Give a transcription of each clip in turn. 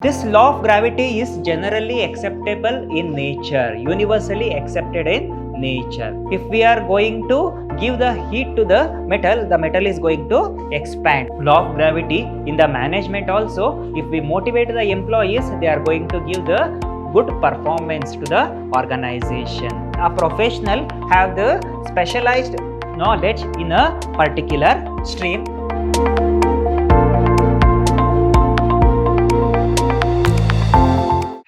This law of gravity is generally acceptable in nature, universally accepted in nature. If we are going to give the heat to the metal is going to expand. Law of gravity in the management also, if we motivate the employees, they are going to give the good performance to the organization. A professional have the specialized knowledge in a particular stream.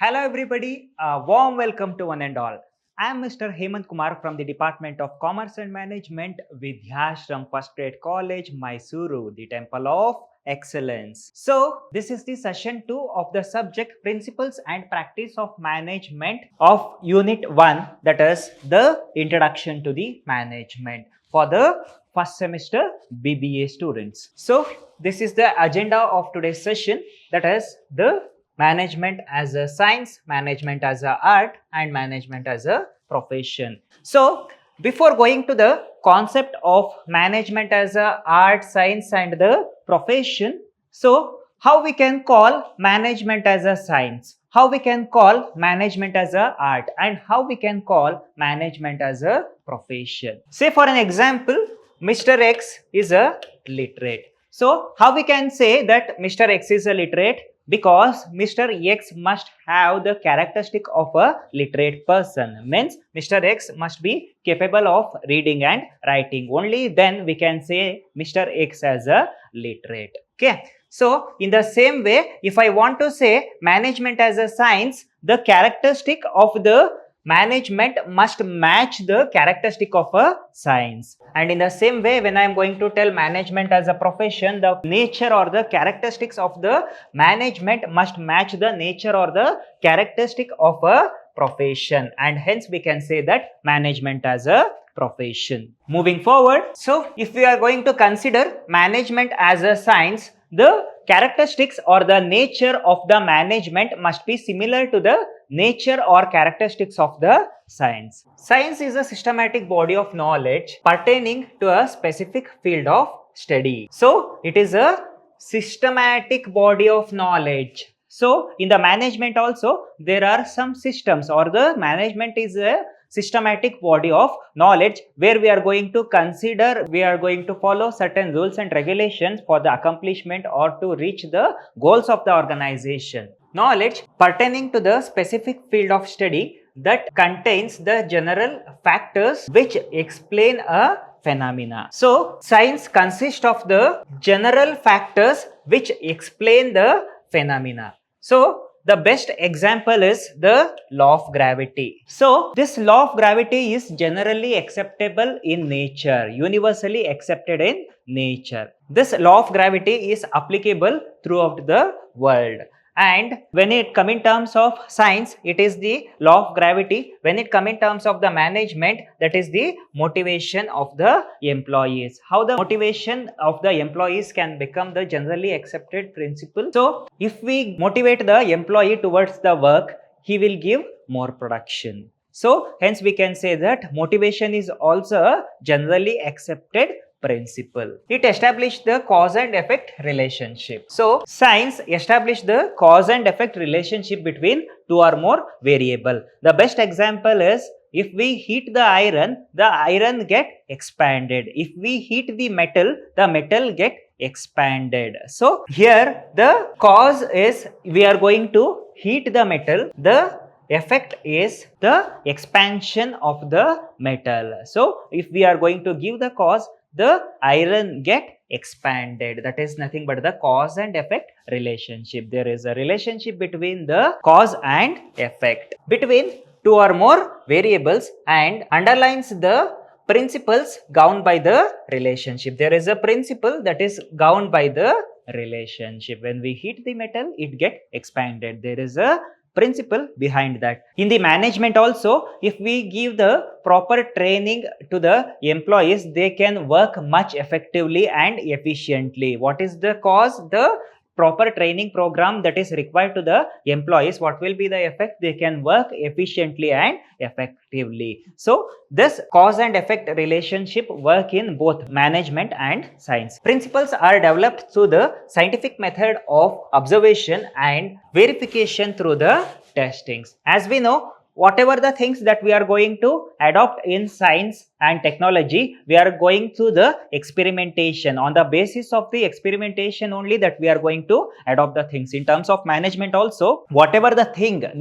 Hello everybody, a warm welcome to one and all. I am Mr. Hemant Kumar from the Department of Commerce and Management, Vidhyaashram First Grade College, MYSURU, the Temple of Excellence. So, this is the session 2 of the subject Principles and Practice of Management of Unit 1, that is the Introduction to the Management for the first semester BBA students. So, this is the agenda of today's session, that is the management as a science, management as a art, and management as a profession. So, before going to the concept of management as a art, science, and the profession, so how we can call management as a science, how we can call management as a art, and how we can call management as a profession. Say for an example, Mr. X is a literate. So, how we can say that Mr. X is a literate? Because Mr. X must have the characteristic of a literate person. Means Mr. X must be capable of reading and writing. Only then we can say Mr. X as a literate. Okay. So, in the same way, if I want to say management as a science, the characteristic of the management must match the characteristic of a science. And in the same way, when I am going to tell management as a profession, the nature or the characteristics of the management must match the nature or the characteristic of a profession, and hence we can say that management as a profession. Moving forward, so if we are going to consider management as a science, the characteristics or the nature of the management must be similar to the nature or characteristics of the science. Science is a systematic body of knowledge pertaining to a specific field of study. So, it is a systematic body of knowledge. So, in the management also, there are some systems, or the management is a systematic body of knowledge where we are going to consider, we are going to follow certain rules and regulations for the accomplishment or to reach the goals of the organization. Knowledge pertaining to the specific field of study that contains the general factors which explain a phenomena. So, science consists of the general factors which explain the phenomena. So, the best example is the law of gravity. So, this law of gravity is generally acceptable in nature, universally accepted in nature. This law of gravity is applicable throughout the world. And when it come in terms of science, it is the law of gravity. When it come in terms of the management, that is the motivation of the employees. How the motivation of the employees can become the generally accepted principle. So, if we motivate the employee towards the work, he will give more production. So, hence we can say that motivation is also a generally accepted principle. It established the cause and effect relationship. So, science established the cause and effect relationship between two or more variable. The best example is, if we heat the iron get expanded. If we heat the metal get expanded. So, here the cause is we are going to heat the metal. The effect is the expansion of the metal. So, if we are going to give the cause, the iron get expanded. That is nothing but the cause and effect relationship. There is a relationship between the cause and effect between two or more variables and underlines the principles governed by the relationship. There is a principle that is governed by the relationship. When we heat the metal, it get expanded. There is a principle behind that. In the management also, if we give the proper training to the employees, they can work much effectively and efficiently. What is the cause? The proper training program that is required to the employees, what will be the effect? They can work efficiently and effectively. So this cause and effect relationship work in both management and science. Principles are developed through the scientific method of observation and verification through the testings. As we know, whatever the things that we are going to adopt in science and technology, we are going through the experimentation. On the basis of the experimentation only that we are going to adopt the things. In terms of management also, whatever the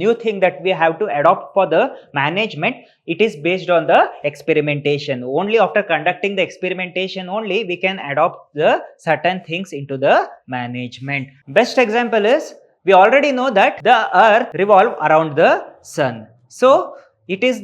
new thing that we have to adopt for the management, it is based on the experimentation. Only after conducting the experimentation only we can adopt the certain things into the management. Best example is, we already know that the earth revolves around the sun. So it is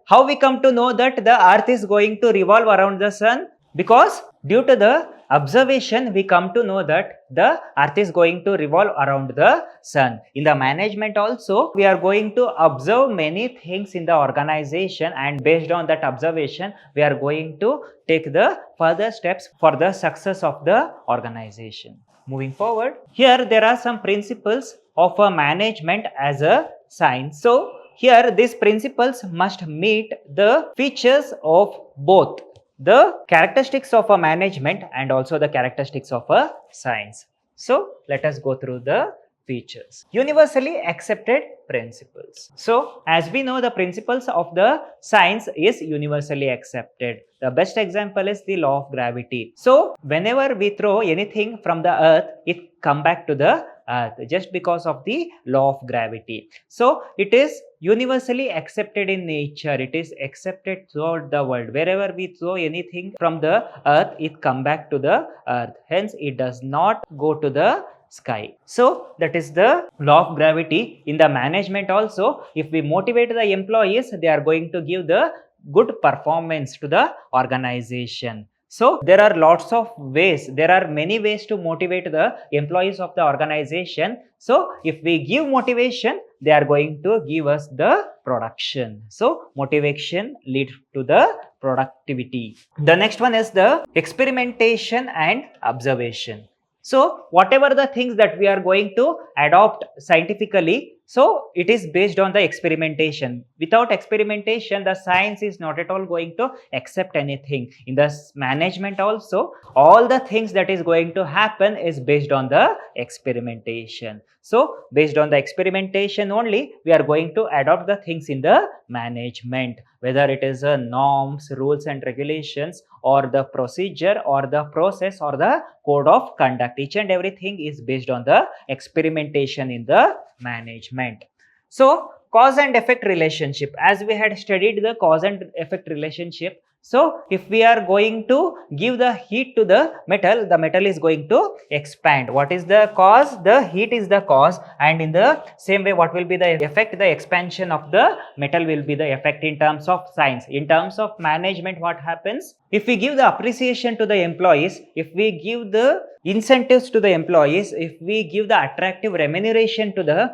how we come to know that the earth is going to revolve around the sun? Because due to the observation we come to know that the earth is going to revolve around the sun. In the management also, we are going to observe many things in the organization, and based on that observation we are going to take the further steps for the success of the organization. Moving forward, here there are some principles of a management as a science. So here these principles must meet the features of both the characteristics of a management and also the characteristics of a science. So let us go through the features. Universally accepted principles. So as we know, the principles of the science is universally accepted. The best example is the law of gravity. So whenever we throw anything from the earth, it come back to the earth just because of the law of gravity. So it is universally accepted in nature. It is accepted throughout the world. Wherever we throw anything from the earth, it come back to the earth. Hence it does not go to the sky. So that is the law of gravity. In the management also, if we motivate the employees, they are going to give the good performance to the organization. So there are lots of ways, there are many ways to motivate the employees of the organization. So if we give motivation, they are going to give us the production. So motivation leads to the productivity. The next one is the experimentation and observation. So whatever the things that we are going to adopt scientifically, so it is based on the experimentation. Without experimentation, the science is not at all going to accept anything. In the management also, all the things that is going to happen is based on the experimentation. So based on the experimentation only, we are going to adopt the things in the management, whether it is norms, rules and regulations, or the procedure, or the process, or the code of conduct. Each and everything is based on the experimentation in the management. So cause and effect relationship, as we had studied the cause and effect relationship. So if we are going to give the heat to the metal is going to expand. What is the cause? The heat is the cause, and in the same way, what will be the effect? The expansion of the metal will be the effect in terms of science. In terms of management, what happens? If we give the appreciation to the employees, if we give the incentives to the employees, if we give the attractive remuneration to the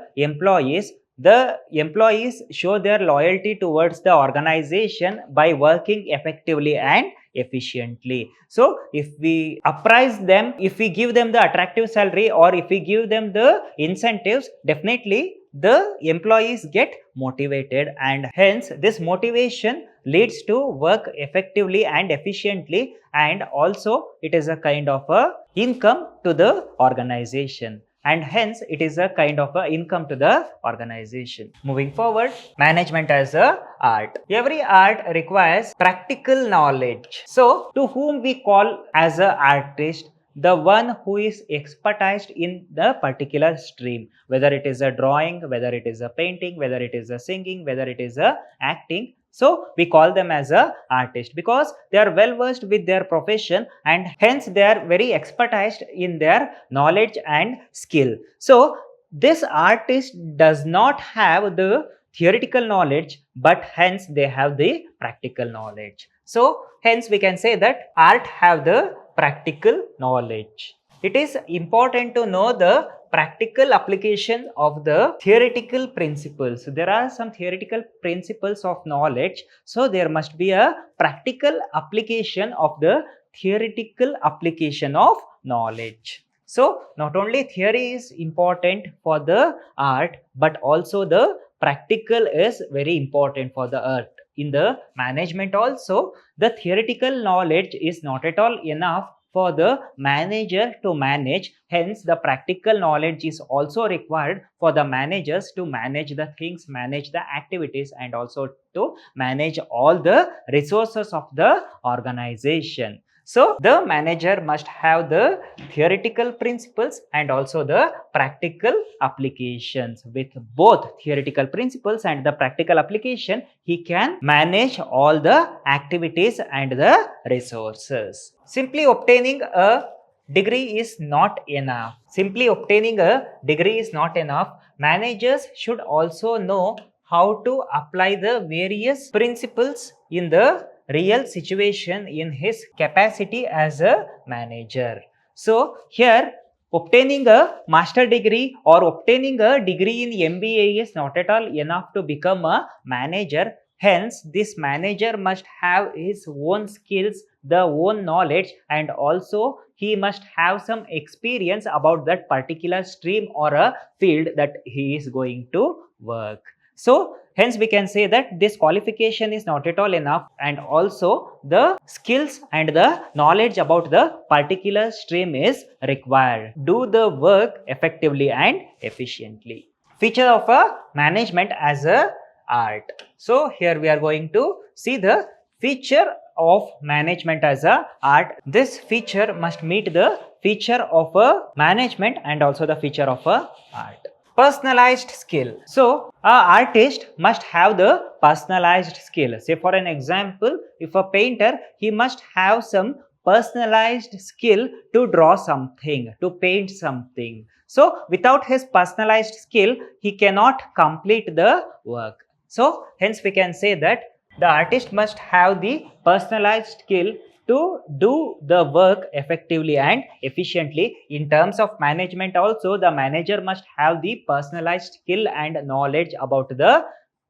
employees show their loyalty towards the organization by working effectively and efficiently. So if we appraise them, if we give them the attractive salary, or if we give them the incentives, definitely the employees get motivated, and hence this motivation leads to work effectively and efficiently, and also it is a kind of a income to the organization, and hence it is a kind of a income to the organization. Moving forward, management as a art. Every art requires practical knowledge. So to whom we call as a artist? The one who is expertised in the particular stream, whether it is a drawing, whether it is a painting, whether it is a singing, whether it is a acting. So we call them as a artist because they are well versed with their profession, and hence they are very expertised in their knowledge and skill. So this artist does not have the theoretical knowledge, but hence they have the practical knowledge. So hence we can say that art have the practical knowledge. It is important to know the practical application of the theoretical principles. There are some theoretical principles of knowledge, so there must be a practical application of the theoretical application of knowledge. So not only theory is important for the art, but also the practical is very important for the art. In the management also, the theoretical knowledge is not at all enough for the manager to manage. Hence, the practical knowledge is also required for the managers to manage the things, manage the activities, and also to manage all the resources of the organization. So, the manager must have the theoretical principles and also the practical applications. With both theoretical principles and the practical application, he can manage all the activities and the resources. Simply obtaining a degree is not enough. Simply obtaining a degree is not enough. Managers should also know how to apply the various principles in the real situation in his capacity as a manager. So here obtaining a master degree or obtaining a degree in MBA is not at all enough to become a manager. Hence, this manager must have his own skills, the own knowledge, and also he must have some experience about that particular stream or a field that he is going to work. So, hence we can say that this qualification is not at all enough, and also the skills and the knowledge about the particular stream is required. Do the work effectively and efficiently. Feature of a management as a art. So, here we are going to see the feature of management as a art. This feature must meet the feature of a management and also the feature of a art. Personalized skill. So, an artist must have the personalized skill. Say for an example, if a painter, he must have some personalized skill to draw something, to paint something. So, without his personalized skill, he cannot complete the work. So, hence we can say that the artist must have the personalized skill to do the work effectively and efficiently. In terms of management also, the manager must have the personalized skill and knowledge about the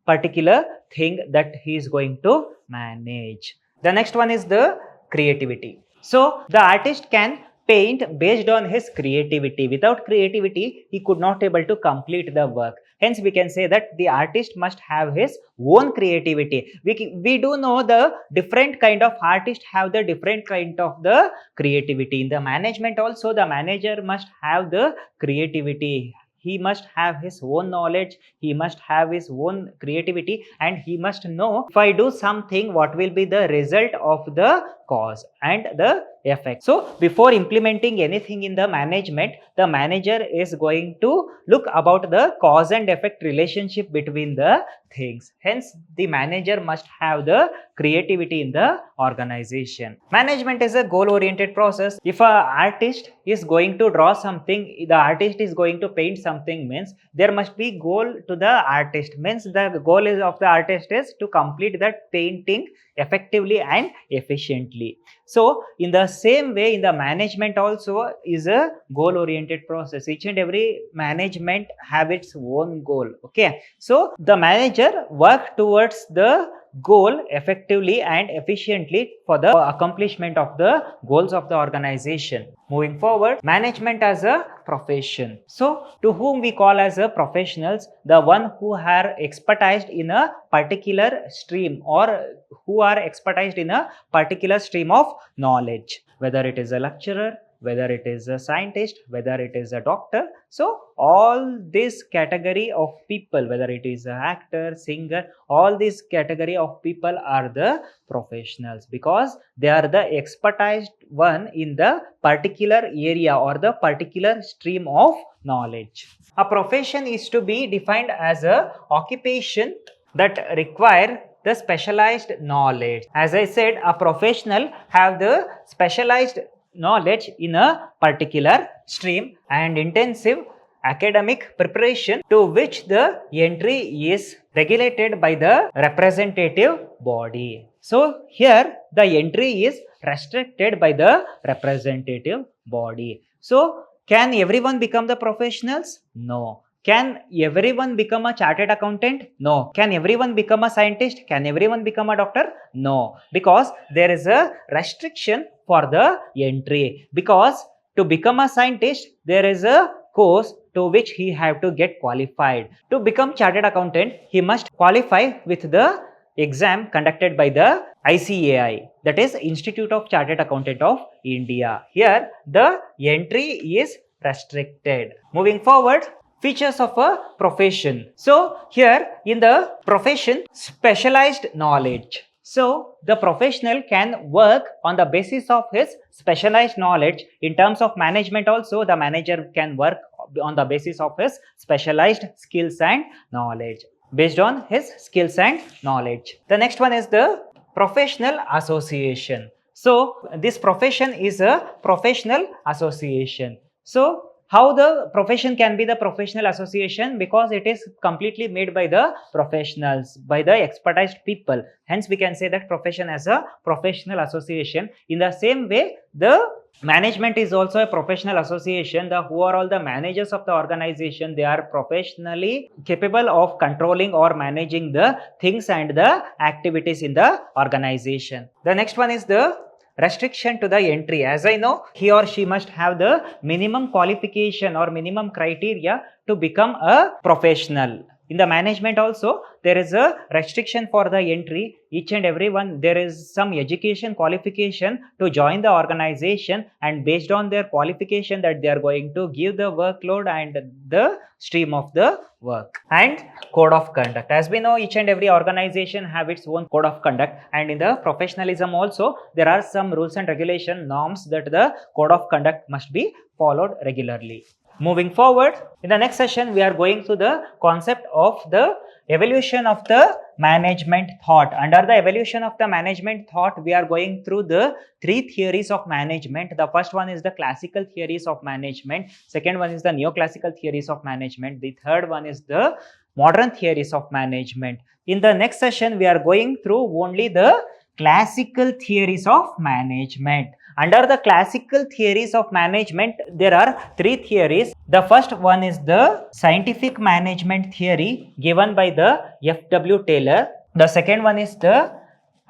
particular thing that he is going to manage. The next one is the creativity. So, the artist can paint based on his creativity. Without creativity, he could not able to complete the work. Hence, we can say that the artist must have his own creativity. We do know the different kind of artists have the different kind of the creativity. In the management also, the manager must have the creativity. He must have his own knowledge, he must have his own creativity, and he must know if I do something, what will be the result of the cause and the effect. So, before implementing anything in the management, the manager is going to look about the cause and effect relationship between the things. Hence, the manager must have the creativity in the organization. Management is a goal-oriented process. If an artist is going to draw something, the artist is going to paint something, means there must be goal to the artist. Means the goal is of the artist is to complete that painting effectively and efficiently. So, in the same way, in the management also is a goal-oriented process. Each and every management have its own goal. Okay. So, the manager work towards the goal effectively and efficiently for the accomplishment of the goals of the organization. Moving forward, management as a profession. So, to whom we call as a professionals, the one who are expertised in a particular stream or who are expertised in a particular stream of knowledge, whether it is a lecturer, whether it is a scientist, whether it is a doctor. So, all this category of people, whether it is an actor, singer, all this category of people are the professionals because they are the expertised one in the particular area or the particular stream of knowledge. A profession is to be defined as a occupation that require the specialized knowledge. As I said, a professional have the specialized knowledge in a particular stream and intensive academic preparation to which the entry is regulated by the representative body. So, here the entry is restricted by the representative body. So, can everyone become the professionals? No. Can everyone become a chartered accountant? No. Can everyone become a scientist? Can everyone become a doctor? No. Because there is a restriction for the entry. Because To become a scientist, there is a course to which he have to get qualified. To become chartered accountant, he must qualify with the exam conducted by the ICAI, that is Institute of Chartered Accountant of India. Here the entry is restricted. Moving forward, features of a profession. So here in the profession, specialized knowledge. So the professional can work on the basis of his specialized knowledge. In terms of management also, the manager can work on the basis of his specialized skills and knowledge, based on his skills and knowledge. The next one is the professional association. So this profession is a professional association. So how the profession can be the professional association? Because it is completely made by the professionals, by the expertised people. Hence we can say that profession as a professional association. In the same way, the management is also a professional association. Who are all the managers of the organization? They are professionally capable of controlling or managing the things and the activities in the organization. The next one is the restriction to the entry. As I know, he or she must have the minimum qualification or minimum criteria to become a professional. In the management also, there is a restriction for the entry. Each and everyone, there is some education qualification to join the organization, and based on their qualification that they are going to give the workload and the stream of the work. And code of conduct. As we know, each and every organization have its own code of conduct, and in the professionalism also, there are some rules and regulation norms that the code of conduct must be followed regularly. Moving forward, in the next session, we are going to the concept of the evolution of the management thought. Under the evolution of the management thought, we are going through the three theories of management. The first one is the classical theories of management. Second one is the neoclassical theories of management. The third one is the modern theories of management. In the next session, we are going through only the classical theories of management. Under the classical theories of management, there are three theories. The first one is the scientific management theory given by the F.W. Taylor. The second one is the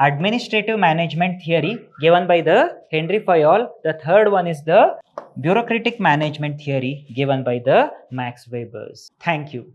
administrative management theory given by the Henry Fayol. The third one is the bureaucratic management theory given by the Max Weber. Thank you.